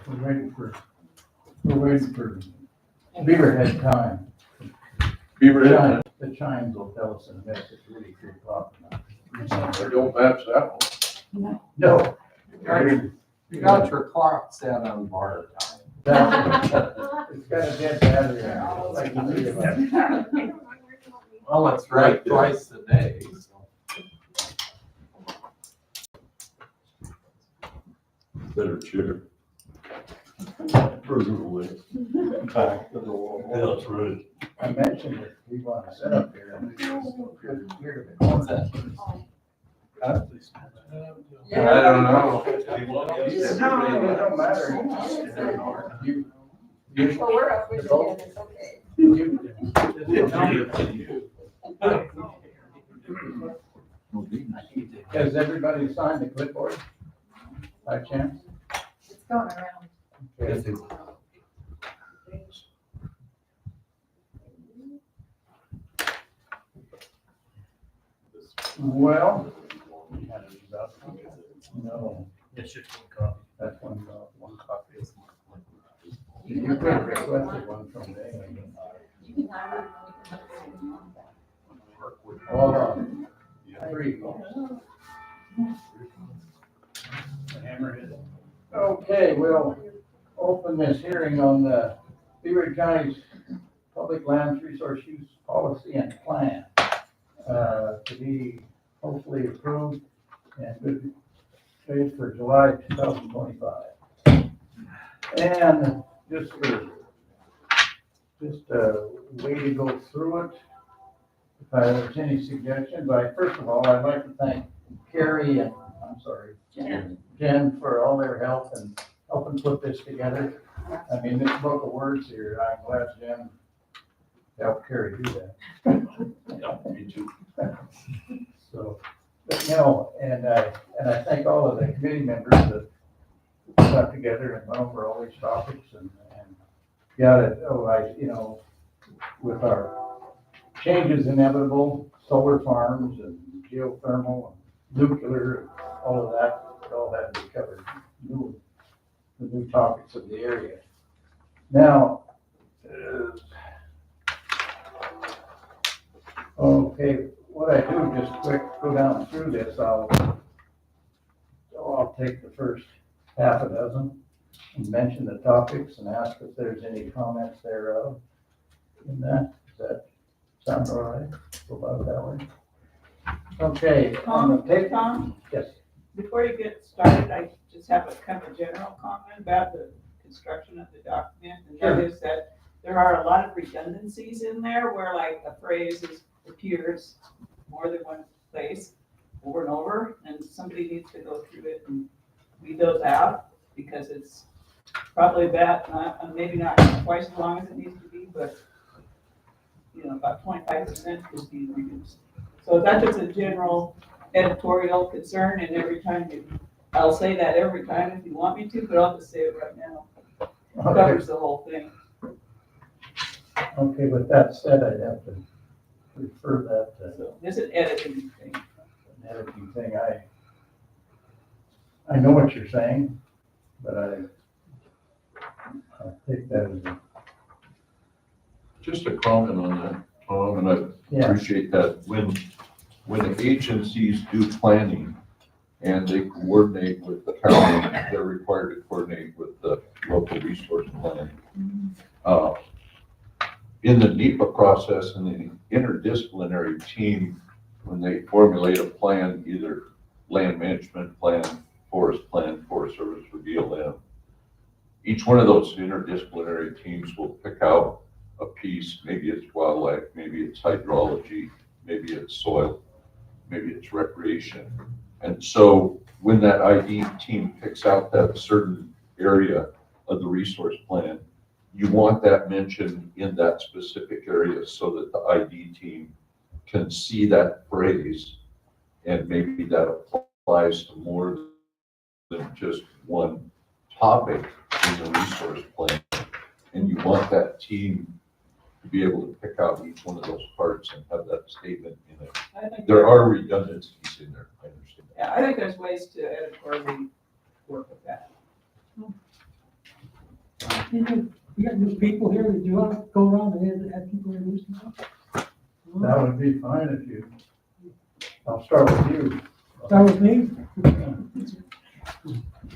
We're waiting for Beaverhead time. Beaverhead, The chimes will tell us in a minute, it's really 3 o'clock now. they don't match that one. No. You got your clock set on bar time. It's got a dead battery on it, like you need it. Well, it's right twice a day, so. Better chair. Further away. Back to the wall. That's right. I mentioned that we want to set up here, and here to the corner. I don't know. It don't matter. You, Well, we're up with you, and it's okay. Has everybody signed the clipboard by chance? It's going around. Okay. Well, no, It's just one copy. that's one copy. You could have requested one from there. Hold on. Three. Okay, we'll open this hearing on the Beaver County's Public Lands Resource Use Policy and Plan to be hopefully approved and good faith for July 2025. And just a way to go through it. If there's any suggestions, first of all, I'd like to thank Carrie and, Jen for all their help and helping put this together. I mean, this book of words here, I'm glad Jen helped Carrie do that. Yeah, me too. So, but no, and I thank all of the committee members that got together and went over all these topics and got it, with our changes inevitable, solar farms and geothermal and nuclear, all of that, it all had to be covered. The new topics of the area. Now, okay, what I do, just quick, go down through this, I'll take the first half a dozen and mention the topics and ask if there's any comments thereof in that. Does that sound all right? Go about it that way. Okay, on the paper. Tom, Yes. before you get started, I just have a kind of general comment about the construction of the document. And that is that there are a lot of redundancies in there where like a phrase appears more than one place over and over. And somebody needs to go through it and read those out because it's probably about, maybe not twice as long as it needs to be, but about 25% could be reduced. So that's just a general editorial concern, and I'll say that every time if you want me to, but I'll just say it right now. It covers the whole thing. Okay, with that said, I'd have to refer that to So this is an editing thing. an editing thing. I know what you're saying, but I take that as a, Just a comment on that, Tom, and I yeah, appreciate that. When the agencies do planning and they coordinate with the county, they're required to coordinate with the local resource plan. In the NEPA process and the interdisciplinary team, when they formulate a plan, either land management plan, Forest Service, or BLM, each one of those interdisciplinary teams will pick out a piece. Maybe it's wildlife, maybe it's hydrology, maybe it's soil, maybe it's recreation. And so when that ID team picks out that certain area of the resource plan, you want that mentioned in that specific area so that the ID team can see that phrase, and maybe that applies to more than just one topic in the resource plan. And you want that team to be able to pick out each one of those parts and have that statement in it. I think There are redundancies in there, I understand. Yeah, I think there's ways to editorially work with that. We got new people here, do you want to go around and have people introduce themselves? That would be fine if you, I'll start with you. Start with me.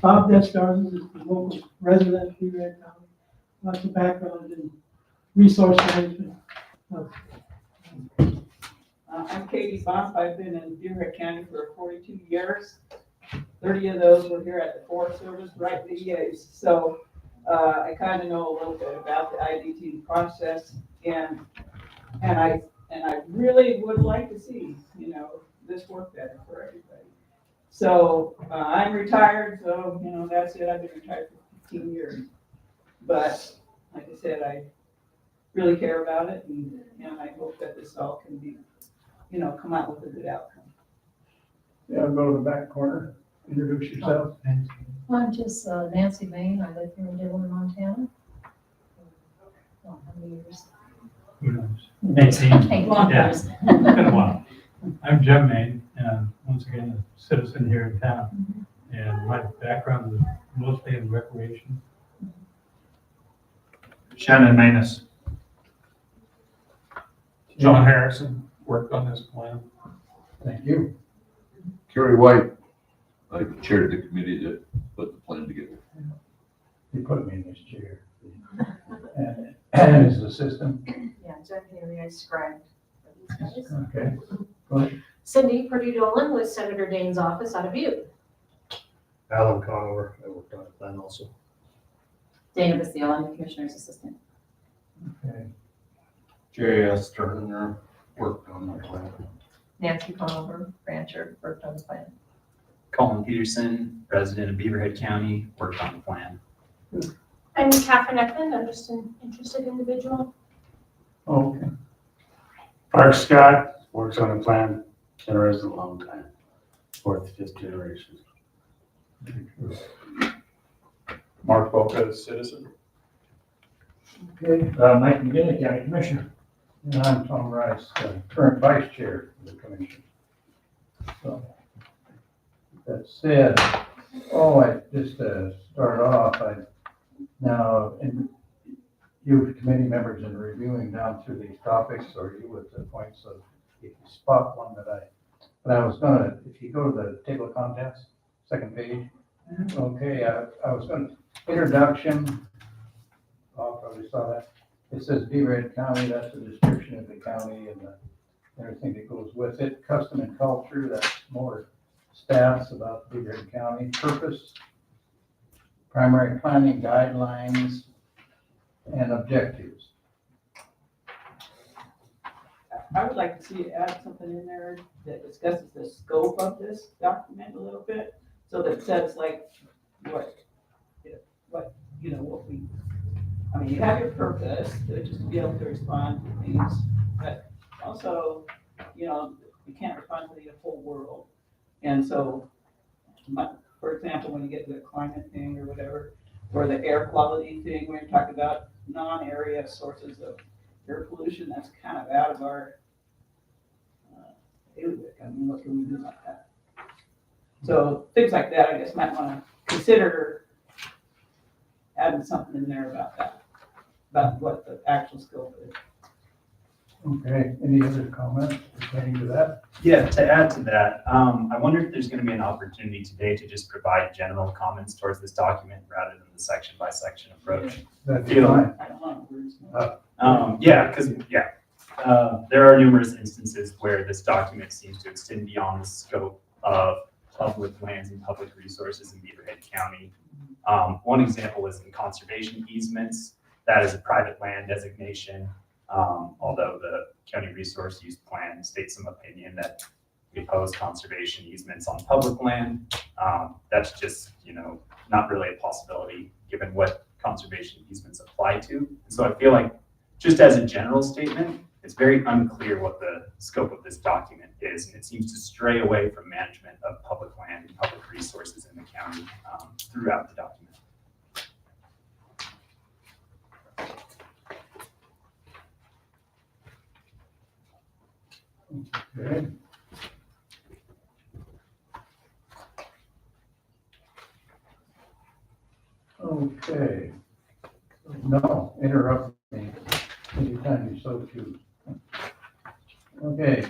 Bob Desjardins is the local resident of Beaver Head County. Lots of background in resource management. I'm Katie Boff. I've been in Beaverhead County for 42 years. 30 of those were here at the Forest Service, right liaise. So I kind of know a little bit about the IDT process, and I really would like to see, this work better for everybody. So I'm retired, so that's it. I've been retired for 15 years. But like I said, I really care about it, and I hope that this all can be, come out with a good outcome. Yeah, go to the back corner, introduce yourself. I'm just Nancy Main. I live here in Dillon, Montana. How many years? Who knows? 18. Long Yeah. years. It's been a while. I'm Jim Main, and once again, a citizen here in town. And my background is mostly in recreation. Shannon Manus. John Harrison worked on this plan. Thank you. Kerry White, I chaired the committee that put the plan together. You put me in this chair. And his assistant, Yeah, Jen Haley, I scribed for these guys. okay. Go ahead. Cindy Purdue Dolan with Senator Dane's office out of Butte. Alan Conover, I worked on the plan also. Dana Basile, I'm the Commissioner's assistant. Okay. J.S. Turner worked on the plan. Nancy Conover, rancher, worked on the plan. Colin Peterson, resident of Beaverhead County, worked on the plan. I'm Catherine Eckman. I'm just an interested individual. Okay. Mark Scott works on the plan, been a resident a long time, fourth, fifth generation. Mark Boca, citizen. Okay, Mike McGinley, County Commissioner. And I'm Tom Rice, current Vice Chair of the Commission. So, that said, just to start off, you committee members in reviewing down through these topics, or you with the points of, if you spot one but I was gonna, if you go to the table of contents, second page, okay, I was gonna, introduction, Bob probably saw that. It says Beaverhead County, that's a description of the county and everything that goes with it. Custom and culture, that's more stats about Beaverhead County. Purpose, primary planning guidelines, and objectives. I would like to see it add something in there that discusses the scope of this document a little bit, so that it says like what you have your purpose, to just be able to respond to things, but also, you can't respond to the whole world. And so, for example, when you get to the climate thing or whatever, or the air quality thing, when you're talking about non-area sources of air pollution, that's kind of out of our bailiwick. I mean, what can we do about that? So things like that, I guess, might want to consider adding something in there about that, about what the actual scope is. Okay, any other comments pertaining to that? Yeah, to add to that, I wonder if there's going to be an opportunity today to just provide general comments towards this document rather than the section by section approach. That'd be Feel- fine. I don't want words. There are numerous instances where this document seems to extend beyond the scope of public lands and public resources in Beaverhead County. One example is in conservation easements. That is a private land designation, although the county resource use plan states some opinion that we oppose conservation easements on public land. That's just, not really a possibility given what conservation easements apply to. And so I feel like just as a general statement, it's very unclear what the scope of this document is, and it seems to stray away from management of public land and public resources in the county throughout the document. Okay. Okay. So No, interrupt me anytime you so choose. Okay.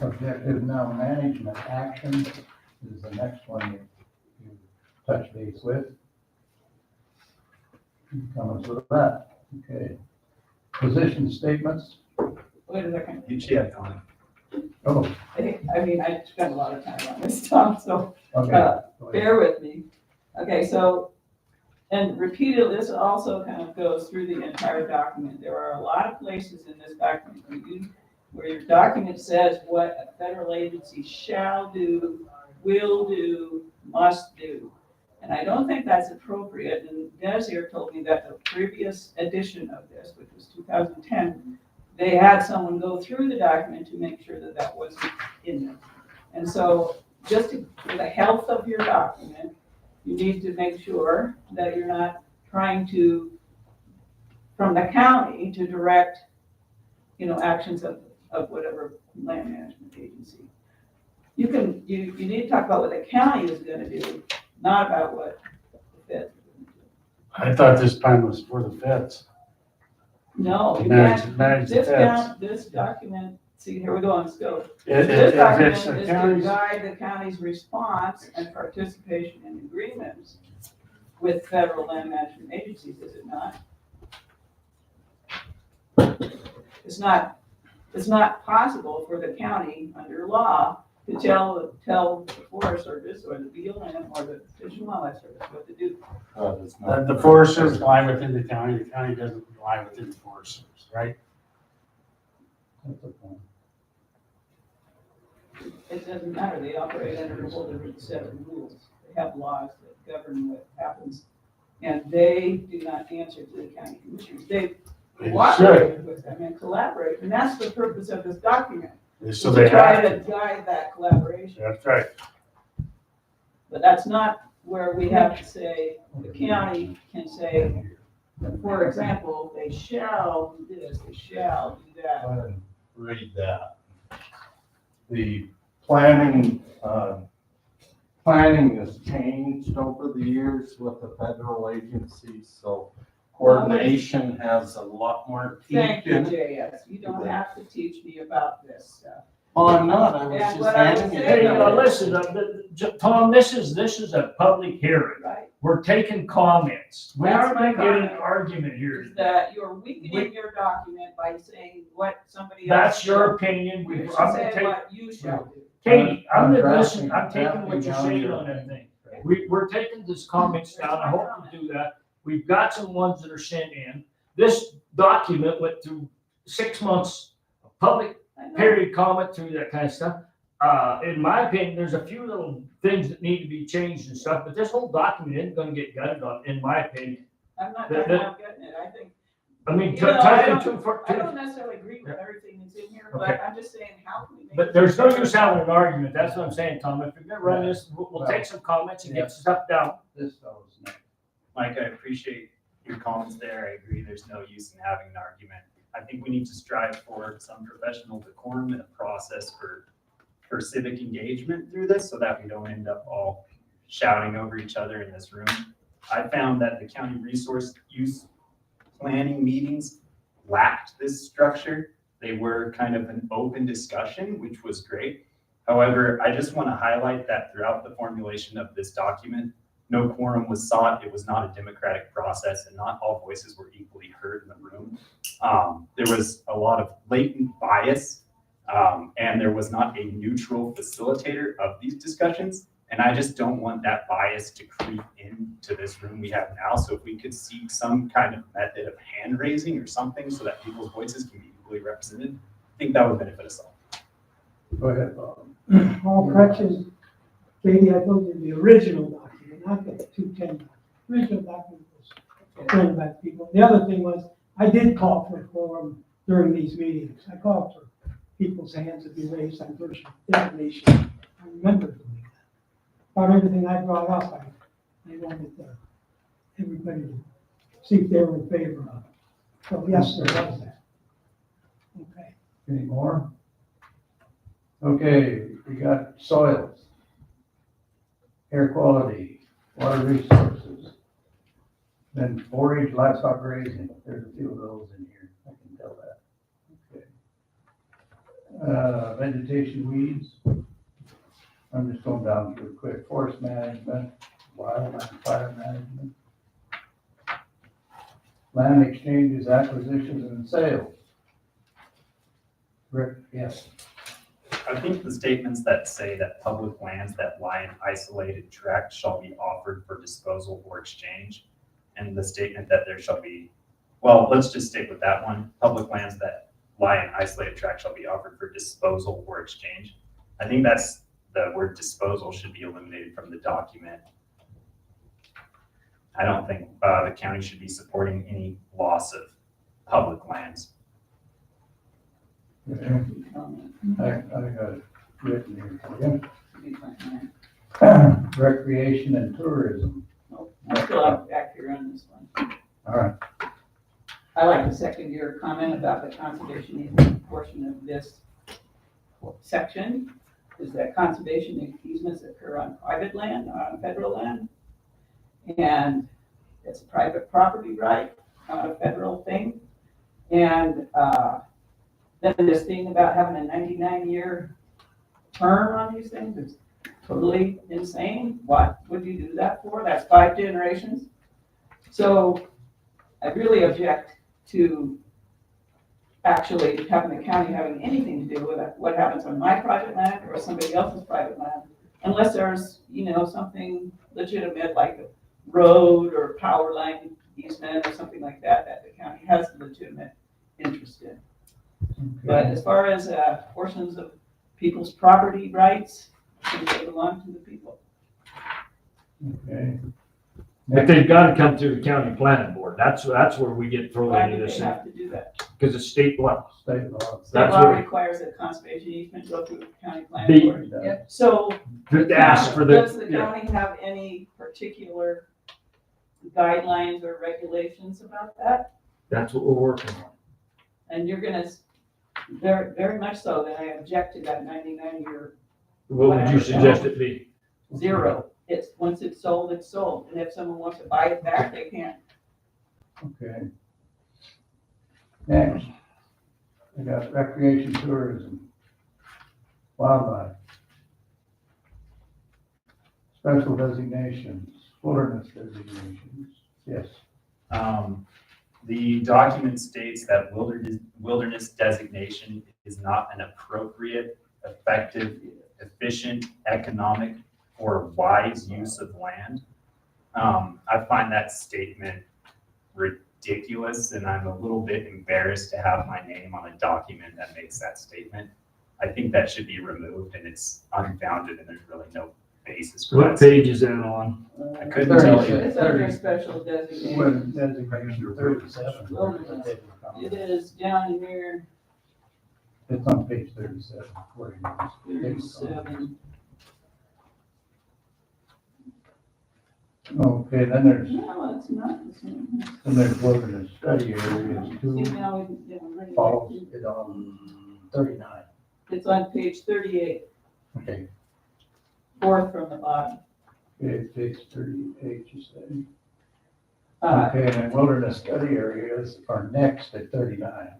Objective now, management action is the next one you touch base with. Comments with that, okay. Position statements, Wait a second. She had comment. oh, I mean, I spent a lot of time on this stuff, so okay. Go ahead. bear with me. Okay, so, and repeatedly, this also kind of goes through the entire document. There are a lot of places in this document where your document says what a federal agency shall do, will do, must do. And I don't think that's appropriate, and Des here told me that the previous edition of this, which was 2010, they had someone go through the document to make sure that that wasn't in there. And so, just for the health of your document, you need to make sure that you're not trying to, from the county, to direct, actions of whatever land management agency. You need to talk about what the county is gonna do, not about what the feds are gonna do. I thought this plan was for the feds. No, you Manage can't, the feds. this document, see, here we go on scope. If This document it's the is to county's, guide the county's response and participation in agreements with federal land management agencies, is it not? It's not possible for the county under law to tell the Forest Service or the BLM or the Fish and Wildlife Service what to do. the Forest Service lie within the county doesn't lie within the Forest Service, right? That's a point. It doesn't matter, they operate under a whole different set of rules. They have laws that govern what happens, and they do not answer to the county commissioners. They They cooperate with them and collaborate, and that's the purpose of this document, should. is So to they try have to to. guide that collaboration. That's right. But that's not where we have to say, the county can say, for example, they shall do this, they shall do that. Go ahead and read that. The planning has changed over the years with the federal agencies, so coordination has a lot more teeth Thank you, in it. JS, you don't have to teach me about this stuff. Oh, I'm not, I was And just what I was handing it. saying- to you. Listen, Tom, this is a public hearing. Right? We're taking comments. We That's aren't my gonna get an comment. argument here. Is that you're weakening your document by saying what somebody else. That's your opinion. You We, should I'm say gonna take, what you shall do. Katie, I'm gonna drafting- listen, I'm taking what you're drafting saying down on your- that thing. We're taking these comments down. I hope you do that. We've got some ones that are sent in. This document went through 6 months of public I know. period comment through that kind of stuff. In my opinion, there's a few little things that need to be changed and stuff, but this whole document isn't gonna get gutted on, in my opinion. I'm not that- talking about getting it, I think, I mean, You know, I taking don't- two for, I don't necessarily agree with everything that's in here, but Okay. I'm just saying, how can we make? but there's no use having an argument. That's what I'm saying, Tom. If you're gonna run this, we'll take some comments and Yeah. get stuff down. This fellow's next. Mike, I appreciate your comments there. I agree, there's no use in having an argument. I think we need to strive for some professional decorum and a process for civic engagement through this so that we don't end up all shouting over each other in this room. I found that the county resource use planning meetings lacked this structure. They were kind of an open discussion, which was great. However, I just want to highlight that throughout the formulation of this document, no quorum was sought. It was not a democratic process, and not all voices were equally heard in the room. There was a lot of latent bias, and there was not a neutral facilitator of these discussions. And I just don't want that bias to creep into this room we have now. So if we could seek some kind of method of hand raising or something so that people's voices can be equally represented, I think that would benefit us all. Go ahead, Bob. All corrections, Katie, I told you the original document, not the 210 document. Original document was done by people. The other thing was, I did call for a quorum during these meetings. I called for people's hands to be raised on personal information. I remember doing that. About everything I brought up, I wanted everybody to see if they were in favor of it. So yes, there was that. Okay. Any more? Okay, we got soils, air quality, water resources, Then forage, livestock grazing, there's a few of those in here, I can tell that. Okay. Vegetation weeds. I'm just going down through quick. Forest management, wildland fire management. Land exchanges, acquisitions, and sales. Rick, yes. I think the statements that say that public lands that lie in isolated tracts shall be offered for disposal or exchange, and the statement that there shall be, well, let's just stick with that one. Public lands that lie in isolated tracts shall be offered for disposal or exchange. I think that's, the word disposal should be eliminated from the document. I don't think the county should be supporting any loss of public lands. I got it written here for you. Recreation and tourism. I still have back here on this one. All right. I like the second year comment about the conservation easement portion of this section, is that conservation easements occur on private land, not on federal land. And it's a private property right, not a federal thing. And then this thing about having a 99-year term on these things is totally insane. What would you do that for? That's 5 generations. So I really object to actually having the county having anything to do with it, what happens on my private land or somebody else's private land, unless there's, you know, something legitimate like a road or power line easement or something like that, that the county has a legitimate interest in. But as far as portions of people's property rights, I think they belong to the people. Okay. But they've gotta come through the county planning board. That's where we get thrown Why into do this, they have to do that? because it's state law. State law. State That's law what- requires that conservation easement go through the county planning The- board. Yep. So To ask for does the the, yeah, county have any particular guidelines or regulations about that? that's what we're working on. And you're gonna, very, very much so, that I object to that 99-year What would you suggest it be? zero. It's, once it's sold, it's sold. And if someone wants to buy it back, they can. Okay. Next, we got recreation, tourism, wildlife, special designations, wilderness designations, yes. The document states that wilderness designation is not an appropriate, effective, efficient, economic, or wise use of land. I find that statement ridiculous, and I'm a little bit embarrassed to have my name on a document that makes that statement. I think that should be removed, and it's unfounded, and there's really no basis for What that. page is that on? I couldn't tell you. It's under special designation. Wilderness designation 37. Wilderness. It is down here, It's on page 37. where it is. 37. Okay, then there's No, it's not. Then there's wilderness study areas See, too, now we can bring it follows back. it on 39. It's on page 38, Okay, fourth from the bottom. okay, page 38, you say. Uh, Okay, and then wilderness study areas are next at 39.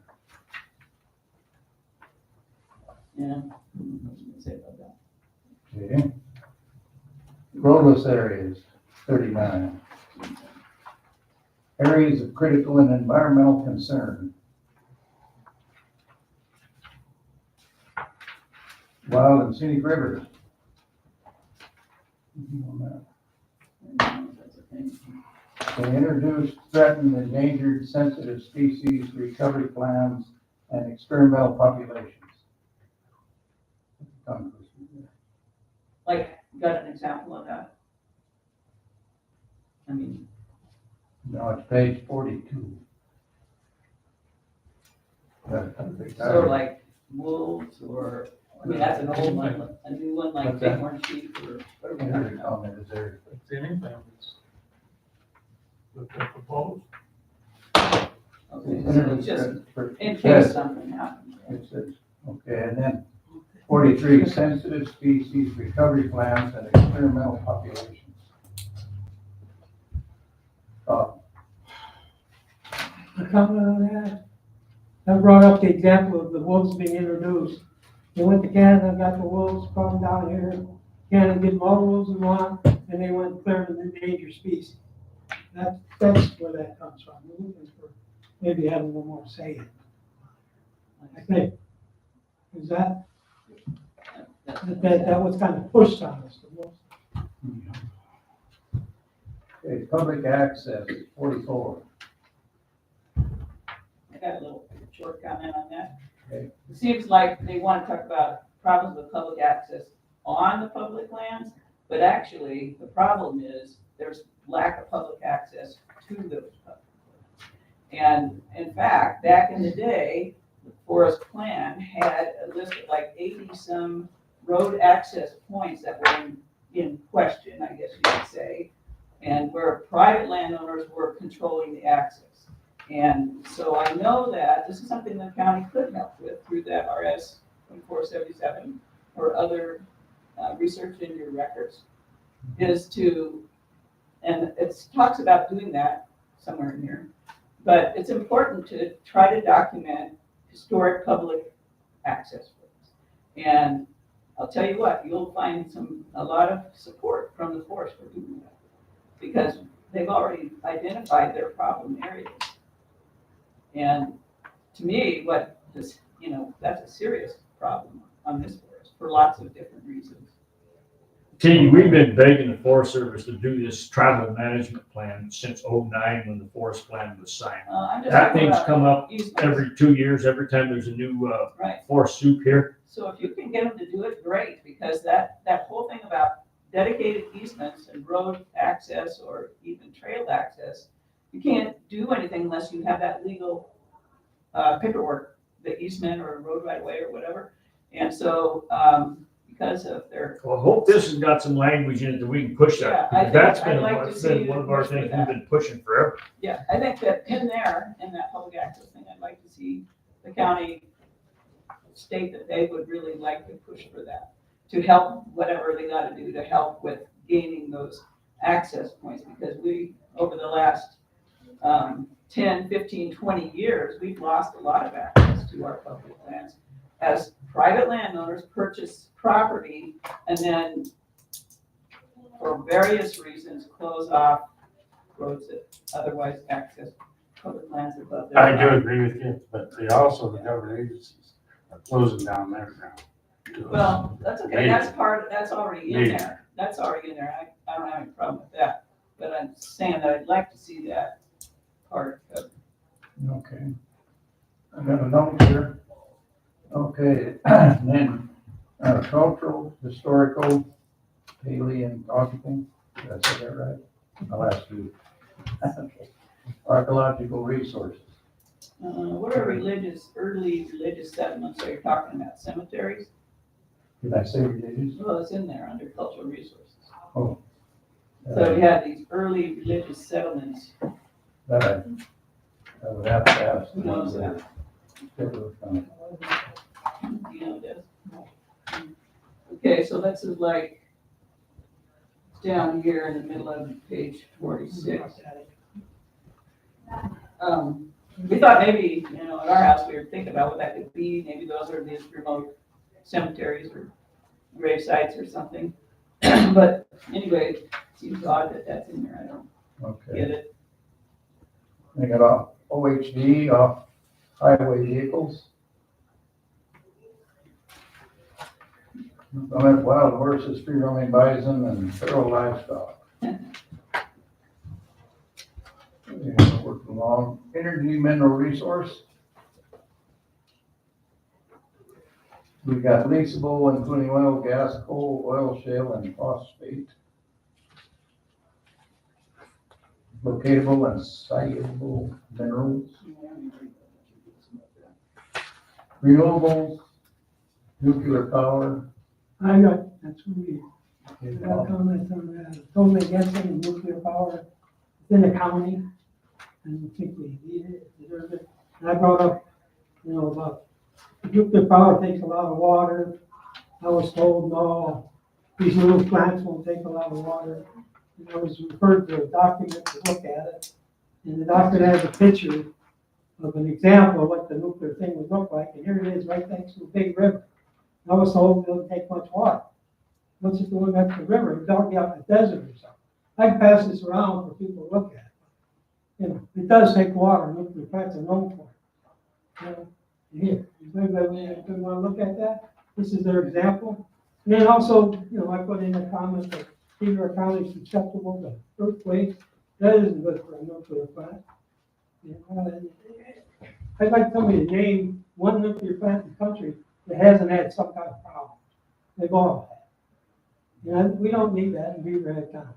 Yeah. Say about that. Okay. Roadless areas, 39. Areas of critical and environmental concern. Wild and scenic rivers. They introduced threatened, endangered, sensitive species, recovery plans, and experimental populations. Like, got an example of that? I mean, No, it's page 42. so like wolves or, I mean, that's an old one, a new one like What's that? bighorn sheep or whatever. Every comment is there. It's anything that's, that's proposed. Okay, so it's just in case Yes, something happens. it says, okay, and then 43, sensitive species, recovery plans, and experimental populations. comment on that? I brought up the example of the wolves being introduced. They went to Canada, got the wolves, brought them down here. Canada did all the wolves we want, and they went clear to the endangered species. That's where that comes from. We're looking for maybe having a little more say in it. I think. Is that was kind of pushed on us the most. Okay, public access, 44. I got a little short comment on that. Okay. It seems like they want to talk about problems with public access on the public lands, but actually, the problem is there's lack of public access to those public lands. And in fact, back in the day, the forest plan had a list of like 80-some road access points that were in question, I guess you could say, and where private landowners were controlling the access. And so I know that this is something the county could help with through that RS 2477 or other research in your records, is to, and it talks about doing that somewhere in here, but it's important to try to document historic public access roads. And I'll tell you what, you'll find a lot of support from the forest for doing that, because they've already identified their problem areas. And to me, that's a serious problem on this forest for lots of different reasons. Katie, we've been begging the Forest Service to do this travel management plan since '09 when the forest plan was signed. I'm just That talking thing's about come up easements. every 2 years, every time there's a new Right. forest soup here. So if you can get them to do it, great, because that whole thing about dedicated easements and road access or even trail access, you can't do anything unless you have that legal paperwork, the easement or road right of way or whatever. And so, because of their, Well, I hope this has got some language in it that we can push that. Yeah, I because That's think I'd been, like to that's see been you one of our push for things that. we've been pushing forever. yeah, I think that in that public access thing, I'd like to see the county state that they would really like to push for that, to help whatever they gotta do to help with gaining those access points, because we, over the last 10, 15, 20 years, we've lost a lot of access to our public lands as private landowners purchase property and then for various reasons close off roads that otherwise access public lands above their. I do agree with you, but they also, the government agencies are closing down their ground. to us. Well, that's okay, that's already in Maybe. there, that's already in there, I don't have any problem with that, but I'm saying that I'd like to see that part of. Okay. I got a note here. Okay, and then cultural, historical, paleontological, did I say that right? I'll ask you. Okay. Archaeological resources. What are early religious settlements are you talking about, cemeteries? Did I say religious? Well, it's in there under cultural resources. Oh. So you have these early religious settlements. That I would have to ask. Who knows that? You know this. Okay, so this is like down here in the middle of page 46. We thought maybe, at our house, we were thinking about what that could be. Maybe those are these remote cemeteries or grave sites or something. But anyway, it seems odd that that's in there. I don't get Okay. it. They got off OHD, off highway vehicles. Wild horses, free roaming bison, and feral livestock. Yeah, working along. Energy mineral resource. We got leasable, including oil, gas, coal, oil shale, and phosphate. Locatable and soluble minerals. Renewables, nuclear power. That's what we, got comments on that. Totally against any nuclear power in the county. And we think we need it, deserve it. And I brought up, about nuclear power takes a lot of water. I was told, no, these little plants won't take a lot of water. And I was referred to a document to look at it. And the document has a picture of an example of what the nuclear thing would look like, and here it is right next to a big river. I was told it doesn't take much water. Once it's going next to the river, it's already out in the desert or something. I can pass this around for people to look at. You know, it does take water, nuclear plants are known for it. You know, here, if anybody want to look at that, this is their example. And then also, you know, I put in a comment that Beaver County is susceptible to earthquakes. That isn't good for a nuclear plant. You know, I'd like somebody to name one nuclear plant in the country that hasn't had some kind of problem. They've all had. You know, we don't need that in Beaverhead County.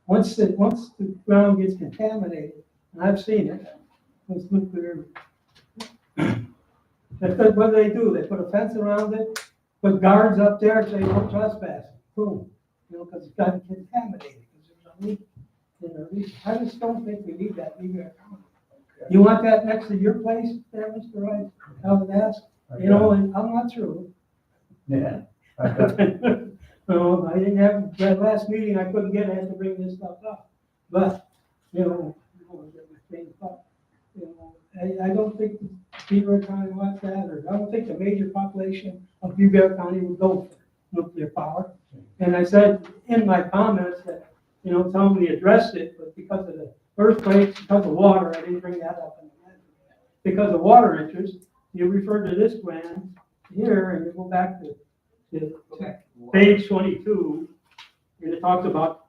Once the ground gets contaminated, and I've seen it, with nuclear. What do? They put a fence around it, put guards up there, say no trespassing, boom. You know, because it's got contaminated, because there's a leak in the region. I just don't think we need that in Beaverhead County. You want that next to your place there, Mr. Rice? I would ask, you know, and I'm not sure. Yeah. I got- No, I didn't have, that last meeting, I couldn't get, I had to bring this stuff up. But, you know, I don't think Beaver County wants that, or I don't think the major population of Beaver County would go for nuclear power. And I said in my comments that, you know, somebody addressed it, but because of the earthquakes, because of water, I didn't bring that up. Because of water interest, you refer to this plan here, and you go back to page 22, and it talks about,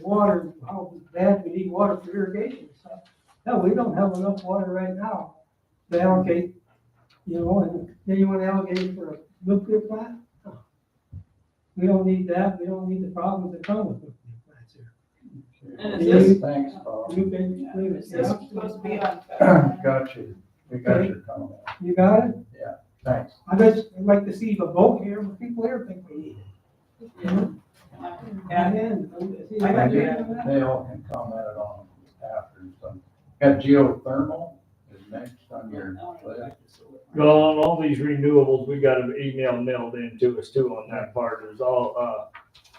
water, how bad we need water for irrigation and stuff. No, we don't have enough water right now to allocate, you know, and then you want to allocate for a nuclear plant? No. We don't need that, we don't need the problems that come with nuclear plants here. And is this, Thanks, Bob. You can leave it. is this supposed to be on federal? Got you. We got your comment. You got it? Thanks. I'd like to see the vote here, but people here think we need it. You know? And And, I got you. They all can comment on after some. Got geothermal is next on your list. Well, on all these renewables, we got an email mailed in to us too on that part. There's all,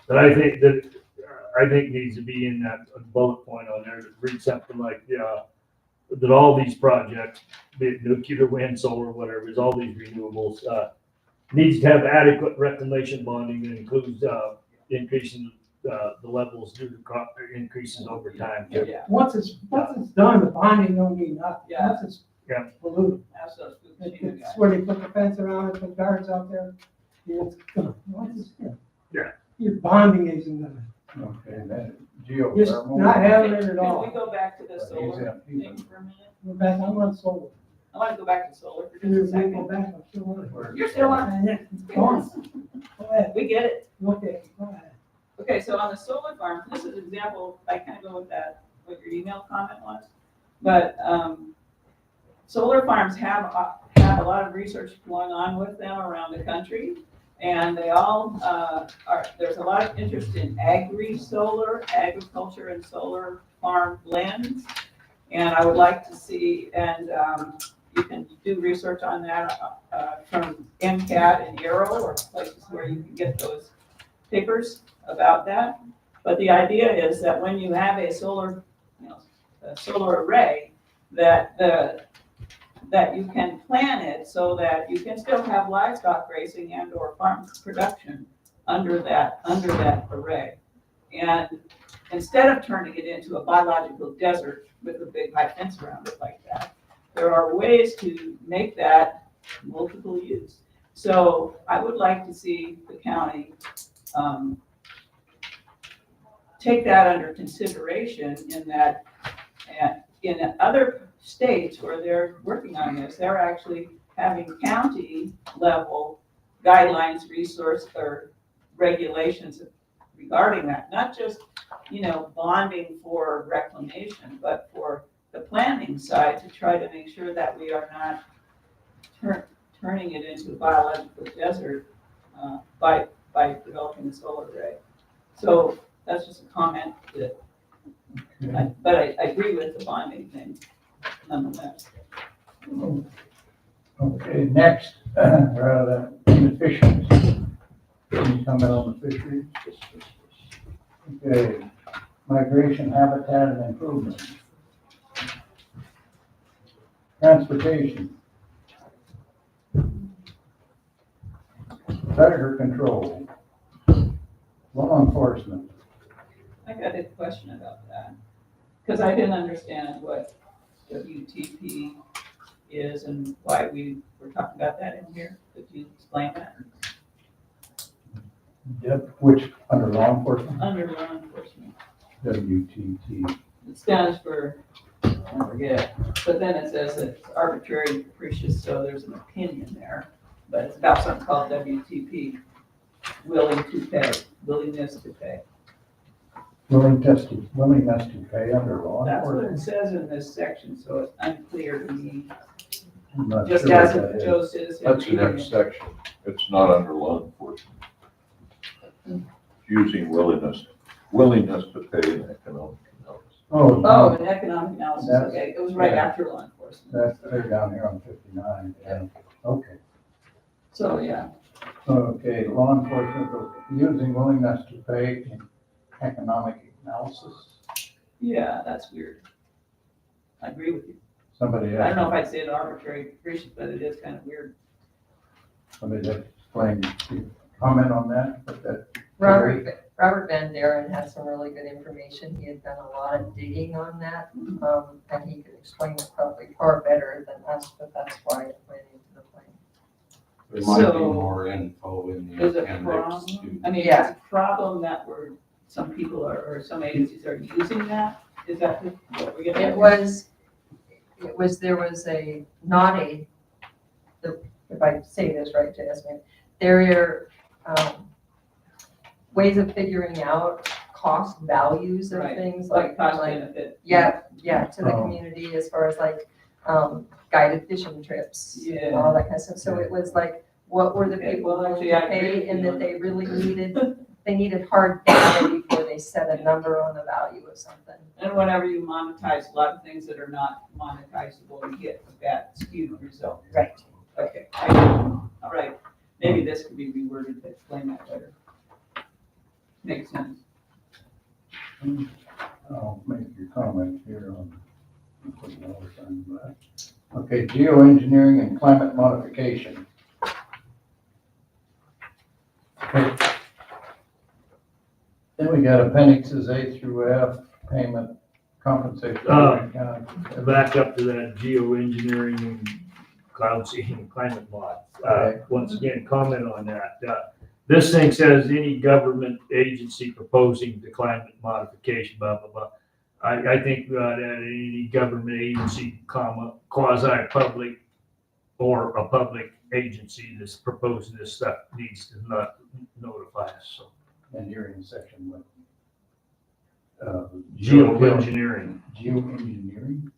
that I think needs to be in that bullet point on there, to read something like, that all these projects, be it nuclear, wind, solar, whatever, is all these renewables, needs to have adequate reclamation bonding that includes, increasing, the levels due to crop increases over time. too. Yeah, once it's done, the bonding don't mean nothing. Yeah. Once it's Yeah. polluted. that's those Fukushima guys. It's where they put the fence around it, put guards out there. You know, it's gone. Once it's done. Yeah. Your bonding isn't gonna, Okay, then just geothermal. not having it at Can we all. go back to the He's solar in- thing for a minute? We're back, I'm on solar. I want to go back to solar for Can you just a go second. back? I'm still on it. You're still on. Yeah, Go on. Go ahead. We get it. Okay, go ahead. Okay, so on the solar farm, this is an example, I kind of go with that, what your email comment was. But, solar farms have a lot of research going on with them around the country. And they all, there's a lot of interest in agri-solar, agriculture and solar farm blends. And I would like to see, and, you can do research on that, from MCAT and Aero, or places where you can get those papers about that. But the idea is that when you have a solar, a solar array, that you can plan it so that you can still have livestock grazing and or farm production under that array. And instead of turning it into a biological desert with a big high fence around it like that, there are ways to make that multiple use. So I would like to see the county, take that under consideration in that, in other states where they're working on this, they're actually having county level guidelines, resource, or regulations regarding that, not just, bonding for reclamation, but for the planning side to try to make sure that we are not turning it into a biological desert by developing the solar array. So that's just a comment that, but I agree with the bonding thing nonetheless. Okay, next, rather inefficiency. Can you comment on the fisheries? Okay, migration, habitat and improvement. Transportation. Predator control. Law enforcement. I got a question about that, because I didn't understand what WTP is and why we were talking about that in here. Could you explain that? Yep, which, under law enforcement, Under law enforcement. WTT. It stands for, I forget, but then it says that it's arbitrary and capricious, so there's an opinion there. But it's about something called WTP, willingness to pay. Willingness to pay under law That's what it enforcement. says in this section, so it's unclear to me. I'm not Just sure as what that is. Joe says. That's the next section. It's not under law enforcement. It's using willingness to pay and economic analysis. Oh, Oh, an economic analysis, That's- okay, it was right yeah. after law enforcement. that's right down here on 59, yeah, okay. So, yeah, Okay, law enforcement, using willingness to pay in economic analysis. yeah, that's weird. I agree with you. Somebody I don't know if else, I'd say it arbitrary capricious, but it is kind of weird. somebody else explain, comment on that, but that. Robert Van Daren has some really good information. He had done a lot of digging on that, and he could explain it probably far better than us, but that's why it went into the plan. There might be So, more info in Is the it appendix problem? too. I mean, Yeah. it's a problem that some people are, or some agencies are using that? Is that what we're getting at? There was a, not a, if I say this right, Jasmine, there are, ways of figuring out cost values of Right. things Like cost benefit. Yeah, to the Oh. community as far as like, guided fishing trips and Yeah. all that kind of stuff. So it was like, what were the Okay, people well, willing actually, to I agree pay with and you that on they really needed hard data before they set a number on the value of something. And whenever you monetize, a lot of things that are not monetizable, you get that skewed result. Right. Okay, I get it. All right, maybe this could be reworded to explain that better. Makes sense. I'll make your comment here on. Okay, geoengineering and climate modification. Okay. Then we got appendixes A through F, payment, compensation. Back up to that geoengineering and cloud seeding and climate mod. Okay. Once again, comment on that. This thing says any government agency proposing the climate modification, blah, blah, blah. I think that any government agency, quasi-public or a public agency that's proposing this stuff needs to notify us, so. And you're in section what? Geoengineering, Geoengineering?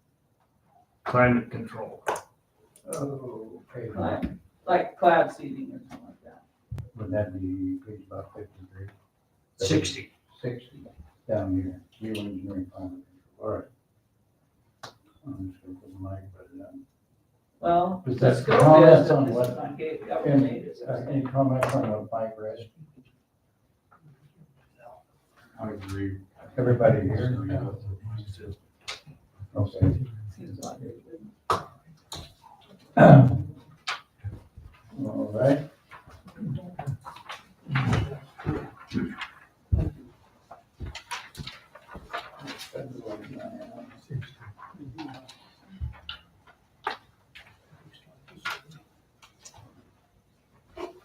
climate control. Oh, okay. Like cloud seeding or something like that. Would that be page about 53? 60. 60, down here, geoengineering, climate control, all right. I'm just gonna put the mic, but, Well, Is the that scope comments is that on this what- is on government agencies. any comments on what Mike read? I agree. Everybody here? Okay. Seems like it. All right.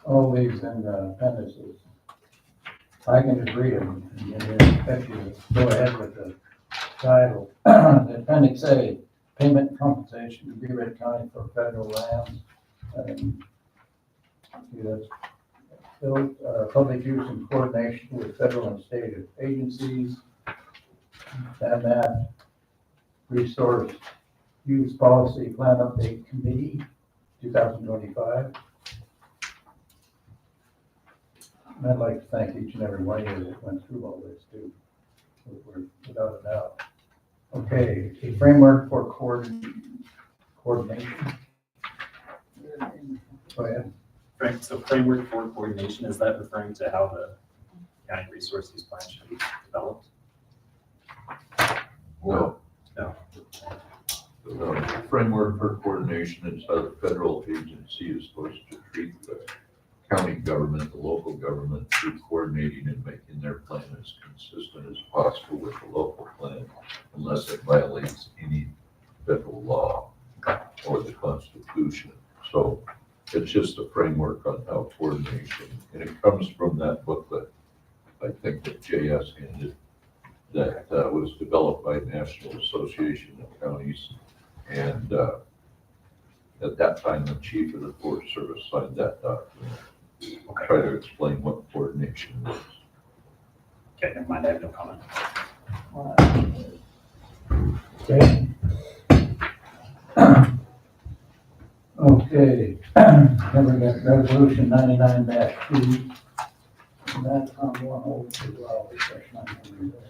All these in the appendices. I can just read them and then expect you to go ahead with the title. Appendix A, payment and compensation to Beaver County for federal lands. See, that's built, public use in coordination with federal and state agencies. And that resource use policy plan update committee, 2025. And I'd like to thank each and every one of you that went through all this too, without a doubt. Okay, a framework for coordination. Go ahead. So framework for coordination, is that referring to how the county resource use plan should be developed? No. No. framework for coordination is how the federal agency is supposed to treat the county government, the local government, through coordinating and making their plan as consistent as possible with the local plan, unless it violates any federal law or the Constitution. So it's just a framework on how coordination, and it comes from that booklet, I think that JS handed, that was developed by National Association of Counties. And at that time, the chief of the Forest Service signed that document. Try to explain what coordination is. Okay, never mind, I have no comment. Okay. Okay, then we got resolution 99-2. And that's on one over as well, refresh my memory there.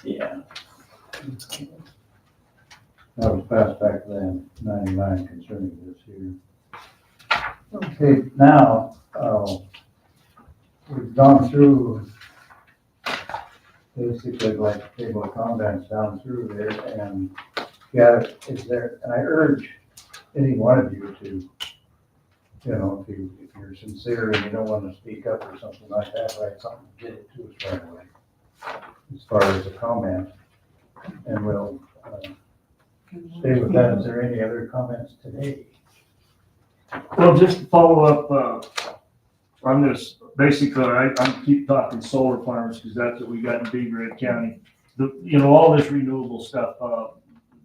Yeah. That was passed back then, 99 concerning this here. Okay, now, we've gone through basically like the table of contents down through there, and is there, and I urge any one of you to, if you're sincere and you don't want to speak up or something like that, write something, get it to us right away, as far as a comment, and we'll stay with that. Is there any other comments today? Well, just to follow up, on this, basically, I keep talking solar farms because that's what we got in Beaverhead County. All this renewable stuff,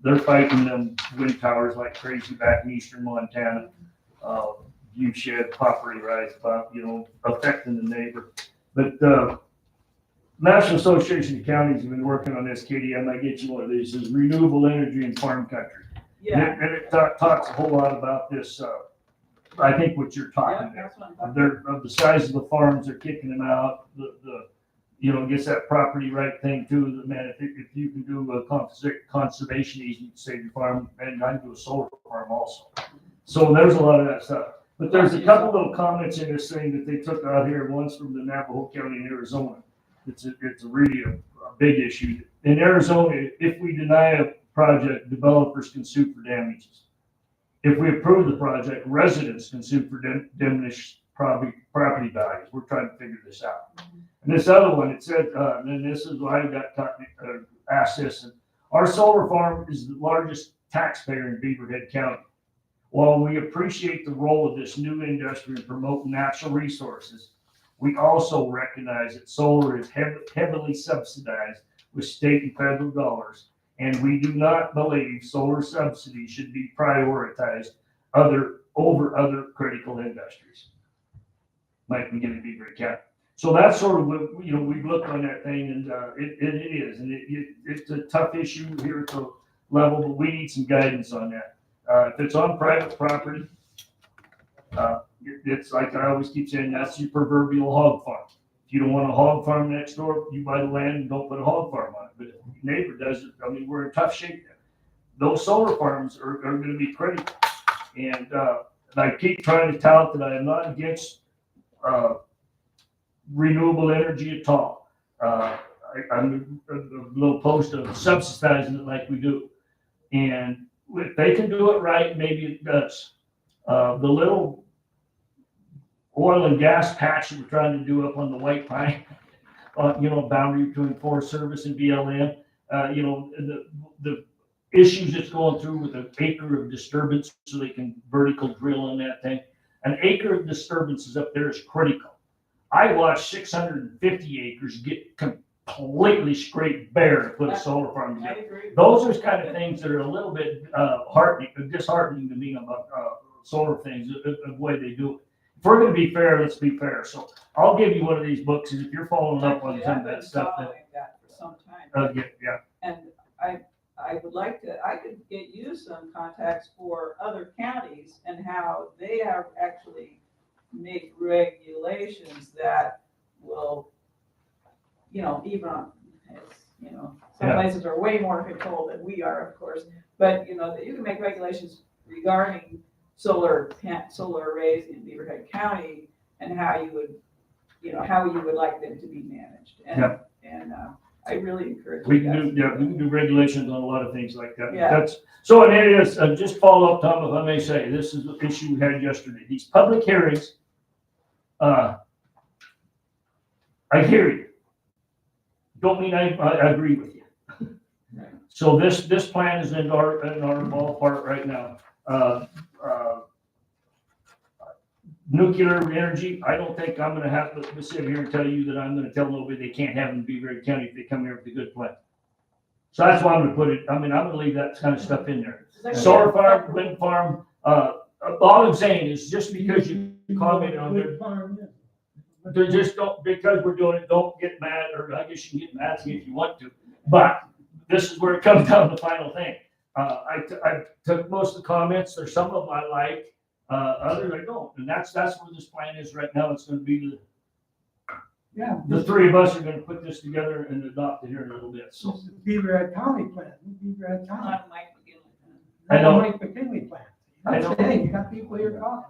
they're fighting them wind towers like crazy back in eastern Montana. View shed, property rights, affecting the neighbor. But National Association of Counties have been working on this, Katie. I might get you one of these. This is renewable energy in farm country. Yeah. And it talks a whole lot about this. I think what you're talking about. That's what I'm talking They're of the size of the farms, they're kicking them out. Gets that property right thing too. Man, if you can do a conservation easement to save your farm, and I can do a solar farm also. So there's a lot of that stuff. But there's a couple little comments in this thing that they took out here. One's from the Navajo County in Arizona. It's really a big issue. In Arizona, if we deny a project, developers can sue for damages. If we approve the project, residents can sue for diminished property values. We're trying to figure this out. And this other one, it said, and this is why I got asked this. Our solar farm is the largest taxpayer in Beaverhead County. While we appreciate the role of this new industry in promoting natural resources, we also recognize that solar is heavily subsidized with state and federal dollars, and we do not believe solar subsidies should be prioritized over other critical industries, like we get in Beaverhead County. So that's sort of what, we've looked on that thing, and it is, and it's a tough issue here at the level, but we need some guidance on that. If it's on private property, it's like I always keep saying, that's your proverbial hog farm. If you don't want a hog farm next door, you buy the land and don't put a hog farm on it. But if your neighbor does it, we're in tough shape there. Those solar farms are going to be critical. And I keep trying to tout that I am not against renewable energy at all. I'm a little opposed to subsidizing it like we do. And if they can do it right, maybe it does. The little oil and gas patch that we're trying to do up on the White Pine, boundary between Forest Service and BLM, the issues it's going through with an acre of disturbance so they can vertical drill on that thing. An acre of disturbances up there is critical. I watched 650 acres get completely scraped bare to put a solar farm together. Those are kind of things that are a little bit disheartening to me about solar things, the way they do it. If we're going to be fair, let's be fair. So I'll give you one of these books, and if you're following up on some of that stuff, that for some time. yeah. And I would like to, I could get you some contacts for other counties and how they have actually made regulations that will, even on, some places are way more controlled than we are, of course, but that you can make regulations regarding solar arrays in Beaverhead County and how you would you know, how you would like them to be managed. And I really encourage We you can guys. do, yeah, we can do regulations on a lot of things like that. Yeah. That's, so it is, just follow up, Tom, if I may say, this is the issue we had yesterday. These public hearings, I hear you. Don't mean I agree with you. So this plan is in our ballpark right now. Nuclear energy, I don't think I'm gonna have to sit here and tell you that I'm gonna tell nobody they can't have in Beaver County if they come here with a good plan. So that's why I'm gonna put it, I mean, I'm gonna leave that kind of stuff in there. Solar farm, wind farm, all I'm saying is just because you commented on it, they just don't, because we're doing it, don't get mad, or I guess you can get mad at me if you want to. But this is where it comes down to the final thing. I took most of the comments, there's some of them I like, others I don't. And that's where this plan is right now. It's gonna be the three of us are gonna put this together and adopt it here in a little bit, so. This is the Beaver Head County plan, Beaver Head County. Not Mike McGinley. I know. Not the Mike McKinley plan. I know. Hey, you got people here talking.